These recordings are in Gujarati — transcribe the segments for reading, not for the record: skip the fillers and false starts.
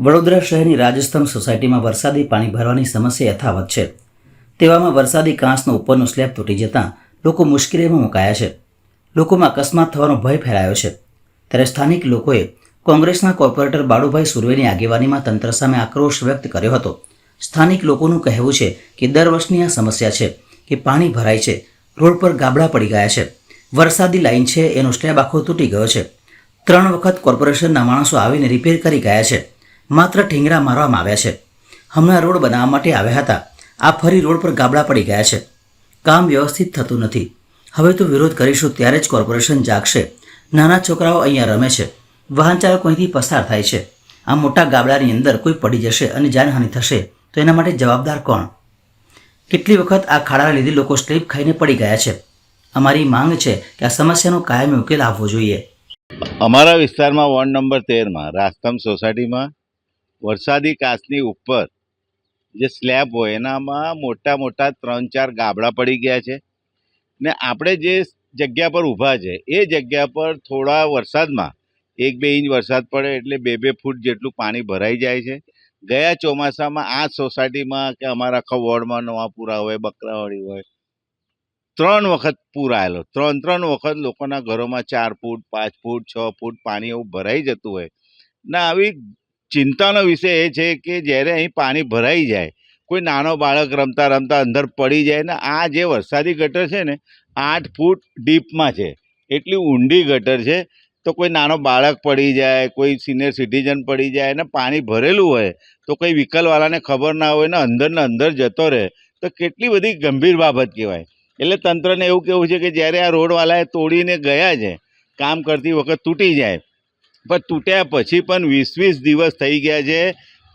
વડોદરા શહેરની રાજસ્તંભ સોસાયટીમાં વરસાદી પાણી ભરવાની સમસ્યા યથાવત છે। તેવામાં વરસાદી કાંસનો ઉપરનો સ્લેબ તૂટી જતાં લોકો મુશ્કેલીમાં મુકાયા છે। લોકોમાં અકસ્માત થવાનો ભય ફેલાયો છે। ત્યારે સ્થાનિક લોકોએ કોંગ્રેસના કોર્પોરેટર બાળુભાઈ સુર્વેની આગેવાનીમાં તંત્ર સામે આક્રોશ વ્યક્ત કર્યો હતો। સ્થાનિક લોકોનું કહેવું છે કે દર વર્ષની આ સમસ્યા છે કે પાણી ભરાય છે, રોડ પર ગાબડા પડી ગયા છે, વરસાદી લાઈન છે એનો સ્લેબ આખો તૂટી ગયો છે। 3 વખત કોર્પોરેશનના માણસો આવીને રિપેર કરી ગયા છે, માત્ર ઠીંગરા મારવામાં આવ્યા છે। હમણાં રોડ બનાવવા માટે આવ્યા હતા, આ ફરી રોડ પર ગાબડા પડી ગયા છે। કામ વ્યવસ્થિત થતું નથી। હવે તો વિરોધ કરીશું ત્યારે જ કોર્પોરેશન જાગશે। નાના છોકરાઓ અહીંયા રમે છે, વાહન ચાલકો અહીંથી પસાર થાય છે। આ મોટા ગાબડાની અંદર કોઈ પડી જશે અને જાનહાનિ થશે તો એના માટે જવાબદાર કોણ? કેટલી વખત આ ખાડાના લીધે લોકો સ્લીપ ખાઈને પડી ગયા છે। અમારી માંગ છે કે આ સમસ્યાનો કાયમી ઉકેલ આવવો જોઈએ। અમારા વિસ્તારમાં વોર્ડ નંબર 13માં રાજસ્તંભ સોસાયટીમાં વરસાદી કાચની ઉપર જે સ્લેબ હોય એનામાં મોટા મોટા 3-4 ગાબડા પડી ગયા છે ને આપણે જે જગ્યા પર ઊભા છે એ જગ્યા પર થોડા વરસાદમાં 1-2 ઇંચ વરસાદ પડે એટલે 2-2 ફૂટ જેટલું પાણી ભરાઈ જાય છે। ગયા ચોમાસામાં આ સોસાયટીમાં કે અમારા આખા વોર્ડમાં નવાપુરા હોય, બકરાવાડી હોય, 3 વખત પૂર આવેલો। 3 વખત લોકોના ઘરોમાં 4 ફૂટ, 5 ફૂટ, 6 ફૂટ પાણી એવું ભરાઈ જતું હોય ને આવી ચિંતાનો વિષય એ છે કે જ્યારે અહીં પાણી ભરાઈ જાય, કોઈ નાનો બાળક રમતા રમતા અંદર પડી જાય ને આ જે વરસાદી ગટર છે ને 8 ફૂટ ડીપમાં છે, એટલી ઊંડી ગટર છે, તો કોઈ નાનો બાળક પડી જાય, કોઈ સિનિયર સિટીઝન પડી જાય ને પાણી ભરેલું હોય તો કોઈ વ્હીકલવાળાને ખબર ના હોય ને અંદર જતો રહે તો કેટલી બધી ગંભીર બાબત કહેવાય। એટલે તંત્રને એવું કહેવું છે કે જ્યારે આ રોડવાળાએ તોડીને ગયા છે, કામ કરતી વખત તૂટી જાય, પણ તૂટ્યા પછી પણ 20-20 દિવસ થઈ ગયા છે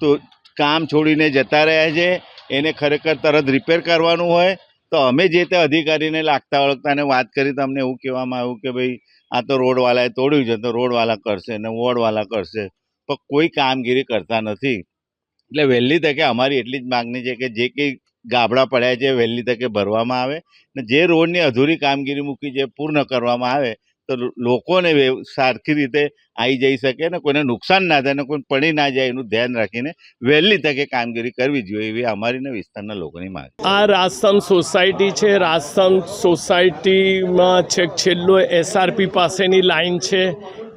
તો કામ છોડીને જતા રહ્યા છે। એને ખરેખર તરત રિપેર કરવાનું હોય તો અમે જે તે અધિકારીને લાગતા વળગતાને વાત કરી તો અમને એવું કહેવામાં આવ્યું કે ભાઈ આ તો રોડવાળાએ તોડ્યું છે તો રોડવાળા કરશે ને વોર્ડવાળા કરશે, પણ કોઈ કામગીરી કરતા નથી। એટલે વહેલી તકે અમારી એટલી જ માગણી છે કે જે કંઈ ગાબડા પડ્યા છે વહેલી તકે ભરવામાં આવે ને જે રોડની અધૂરી કામગીરી મૂકી છે પૂર્ણ કરવામાં આવે તો લોકોને સારખી રીતે આવી જઈ શકે ને કોઈને નુકસાન ના થાય ને કોઈ પડી ના જાય એનું ધ્યાન રાખીને વહેલી તકે કામગીરી કરવી જોઈએ એવી અમારી ને વિસ્તારના લોકોની માંગ। આ રાજસ્તંભ સોસાયટી છે। રાજસ્તંભ સોસાયટીમાં છેલ્લો SRP પાસેની લાઈન છે।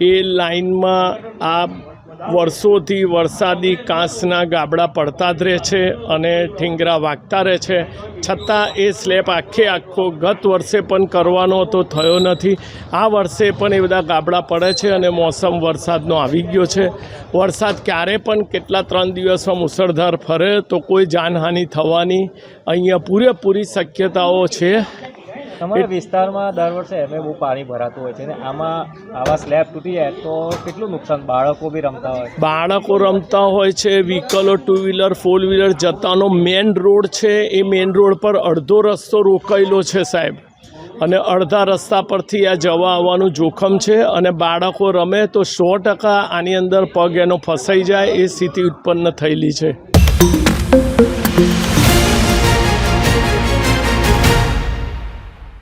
એ લાઈનમાં આ વર્ષોથી વરસાદી કાંસના ગાબડા પડતા જ રહે છે અને ઠીંગરા વાગતા રહે છે, છતાં એ સ્લેબ આખો ગત વર્ષે પણ કરવાનો તો થયો નથી। આ વર્ષે પણ એ બધા ગાબડા પડે છે અને મોસમ વરસાદનો આવી ગયો છે। વરસાદ ક્યારે પણ કેટલા 3 દિવસમાં મુસળધાર ફરે તો કોઈ જાનહાનિ થવાની અહીંયા પૂરેપૂરી શક્યતાઓ છે। તમારા વિસ્તારમાં દર વર્ષે બહુ પાણી ભરાતું હોય છે ને આવા સ્લેબ તૂટી જાય તો કેટલું નુકસાન? બાળકો બી રમતા હોય, બાળકો રમતા હોય છે, વ્હીકલો 2 વ્હીલર 4 વ્હીલર જતાનો મેઇન રોડ છે, એ મેઇન રોડ પર અડધો રસ્તો રોકાયેલો છે સાહેબ, અને અડધા રસ્તા પરથી આ જવા આવવાનું જોખમ છે અને બાળકો રમે તો 100% આની અંદર પગ એનો ફસાઈ જાય એ સ્થિતિ ઉત્પન્ન થયેલી છે।